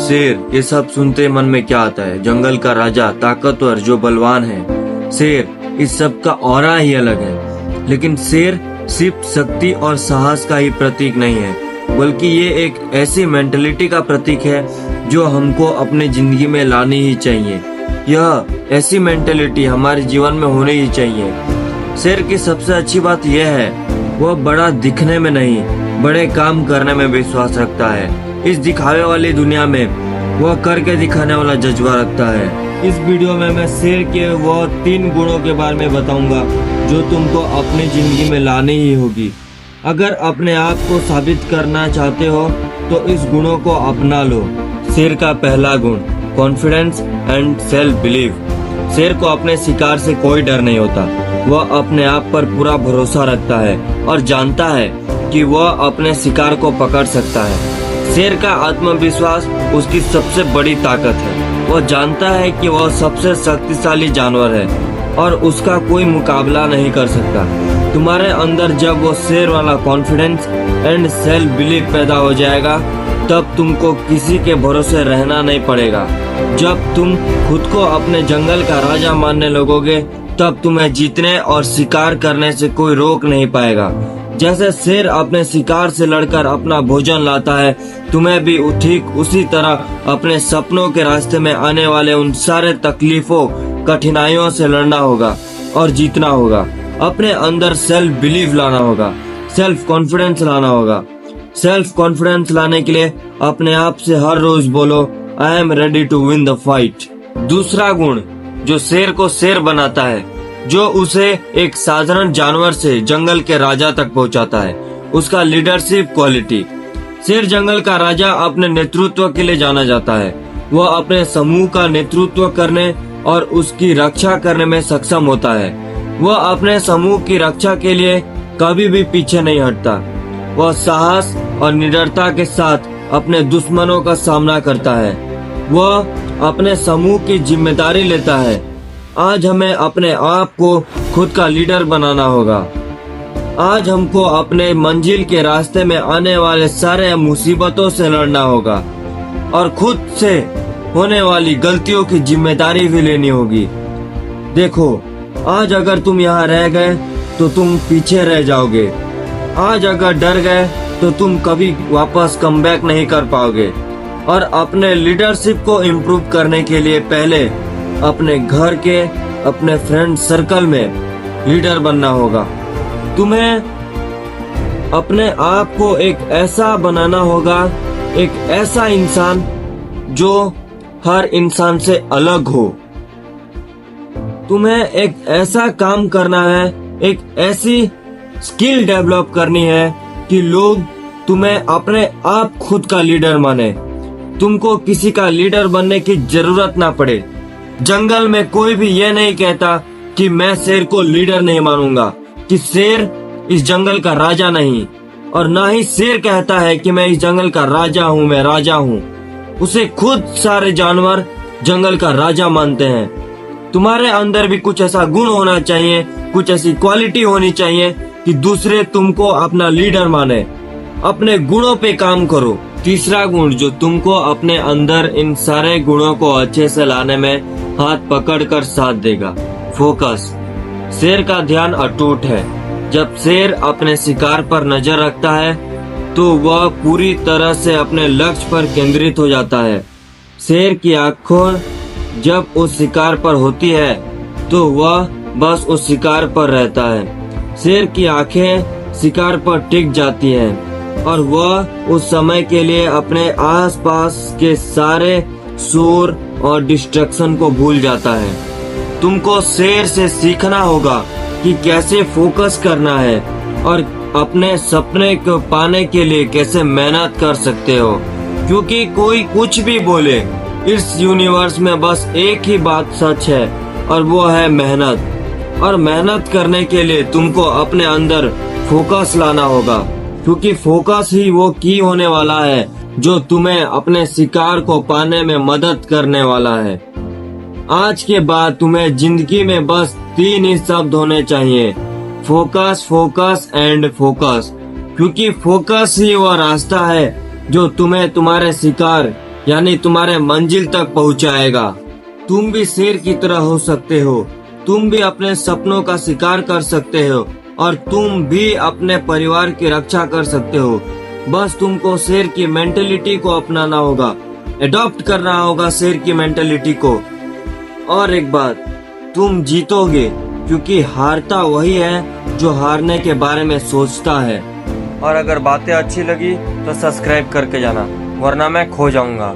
शेर, ये सब सुनते मन में क्या आता है? जंगल का राजा, ताकतवर, जो बलवान है। शेर, इस सब का ऑरा ही अलग है। लेकिन शेर सिर्फ शक्ति और साहस का ही प्रतीक नहीं है, बल्कि ये एक ऐसी मेंटलिटी का प्रतीक है जो हमको अपने जिंदगी में लानी ही चाहिए। यह ऐसी मेंटलिटी हमारे जीवन में होनी ही चाहिए। शेर की सबसे अच्छी बात यह है, वह बड़ा दिखने में नहीं, बड़े काम करने में विश्वास रखता है। इस दिखावे वाली दुनिया में वह करके दिखाने वाला जज्बा रखता है। इस वीडियो में मैं शेर के वो 3 गुणों के बारे में बताऊंगा जो तुमको अपनी जिंदगी में लानी ही होगी। अगर अपने आप को साबित करना चाहते हो तो इस गुणों को अपना लो। शेर का पहला गुण, कॉन्फिडेंस एंड सेल्फ बिलीव। शेर को अपने शिकार से कोई डर नहीं होता। वह अपने आप पर पूरा भरोसा रखता है और जानता है कि वह अपने शिकार को पकड़ सकता है। शेर का आत्मविश्वास उसकी सबसे बड़ी ताकत है। वह जानता है कि वह सबसे शक्तिशाली जानवर है और उसका कोई मुकाबला नहीं कर सकता। तुम्हारे अंदर जब वो शेर वाला कॉन्फिडेंस एंड सेल्फ बिलीव पैदा हो जाएगा, तब तुमको किसी के भरोसे रहना नहीं पड़ेगा। जब तुम खुद को अपने जंगल का राजा मानने लगोगे, तब तुम्हें जीतने और शिकार करने से कोई रोक नहीं पाएगा। जैसे शेर अपने शिकार से लड़कर अपना भोजन लाता है, तुम्हें भी ठीक उसी तरह अपने सपनों के रास्ते में आने वाले उन सारे तकलीफों, कठिनाइयों से लड़ना होगा और जीतना होगा। अपने अंदर सेल्फ बिलीव लाना होगा, सेल्फ कॉन्फिडेंस लाना होगा। सेल्फ कॉन्फिडेंस लाने के लिए अपने आप से हर रोज बोलो, I am ready to win the fight. दूसरा गुण जो शेर को शेर बनाता है, जो उसे एक साधारण जानवर से जंगल के राजा तक पहुंचाता है, उसका लीडरशिप क्वालिटी। शेर जंगल का राजा अपने नेतृत्व के लिए जाना जाता है। वह अपने समूह का नेतृत्व करने और उसकी रक्षा करने में सक्षम होता है। वह अपने समूह की रक्षा के लिए कभी भी पीछे नहीं हटता। वह साहस और निडरता के साथ अपने दुश्मनों का सामना करता है। वह अपने समूह की जिम्मेदारी लेता है। आज हमें अपने आप को खुद का लीडर बनाना होगा। आज हमको अपने मंजिल के रास्ते में आने वाले सारे मुसीबतों से लड़ना होगा और खुद से होने वाली गलतियों की जिम्मेदारी भी लेनी होगी। देखो, आज अगर तुम यहाँ रह गए तो तुम पीछे रह जाओगे। आज अगर डर गए तो तुम कभी वापस कमबैक नहीं कर पाओगे। और अपने लीडरशिप को इम्प्रूव करने के लिए पहले अपने घर के, अपने फ्रेंड सर्कल में लीडर बनना होगा। तुम्हें अपने आप को एक ऐसा बनाना होगा, एक ऐसा इंसान जो हर इंसान से अलग हो। तुम्हें एक ऐसा काम करना है, एक ऐसी स्किल डेवलप करनी है कि लोग तुम्हें अपने आप खुद का लीडर माने। तुमको किसी का लीडर बनने की जरूरत ना पड़े। जंगल में कोई भी ये नहीं कहता कि मैं शेर को लीडर नहीं मानूंगा, कि शेर इस जंगल का राजा नहीं, और ना ही शेर कहता है कि मैं इस जंगल का राजा हूँ, मैं राजा हूँ। उसे खुद सारे जानवर जंगल का राजा मानते हैं। तुम्हारे अंदर भी कुछ ऐसा गुण होना चाहिए, कुछ ऐसी क्वालिटी होनी चाहिए कि दूसरे तुमको अपना लीडर माने। अपने गुणों पे काम करो। तीसरा गुण जो तुमको अपने अंदर इन सारे गुणों को अच्छे से लाने में हाथ पकड़कर साथ देगा, फोकस। शेर का ध्यान अटूट है। जब शेर अपने शिकार पर नजर रखता है तो वह पूरी तरह से अपने लक्ष्य पर केंद्रित हो जाता है। शेर की आंखों जब उस शिकार पर होती है तो वह बस उस शिकार पर रहता है। शेर की आंखें शिकार पर टिक जाती हैं और वह उस समय के लिए अपने आसपास के सारे शोर और डिस्ट्रैक्शन को भूल जाता है। तुमको शेर से सीखना होगा कि कैसे फोकस करना है और अपने सपने को पाने के लिए कैसे मेहनत कर सकते हो। क्योंकि कोई कुछ भी बोले, इस यूनिवर्स में बस एक ही बात सच है और वो है मेहनत। और मेहनत करने के लिए तुमको अपने अंदर फोकस लाना होगा, क्योंकि फोकस ही वो की होने वाला है जो तुम्हें अपने शिकार को पाने में मदद करने वाला है। आज के बाद तुम्हें जिंदगी में बस 3 ही शब्द होने चाहिए, फोकस, फोकस एंड फोकस। क्योंकि फोकस ही वह रास्ता है जो तुम्हें तुम्हारे शिकार यानी तुम्हारे मंजिल तक पहुंचाएगा। तुम भी शेर की तरह हो सकते हो, तुम भी अपने सपनों का शिकार कर सकते हो और तुम भी अपने परिवार की रक्षा कर सकते हो। बस तुमको शेर की मेंटेलिटी को अपनाना होगा, एडॉप्ट करना होगा शेर की मेंटेलिटी को। और एक बात, तुम जीतोगे, क्योंकि हारता वही है जो हारने के बारे में सोचता है। और अगर बातें अच्छी लगी तो सब्सक्राइब करके जाना, वरना मैं खो जाऊंगा।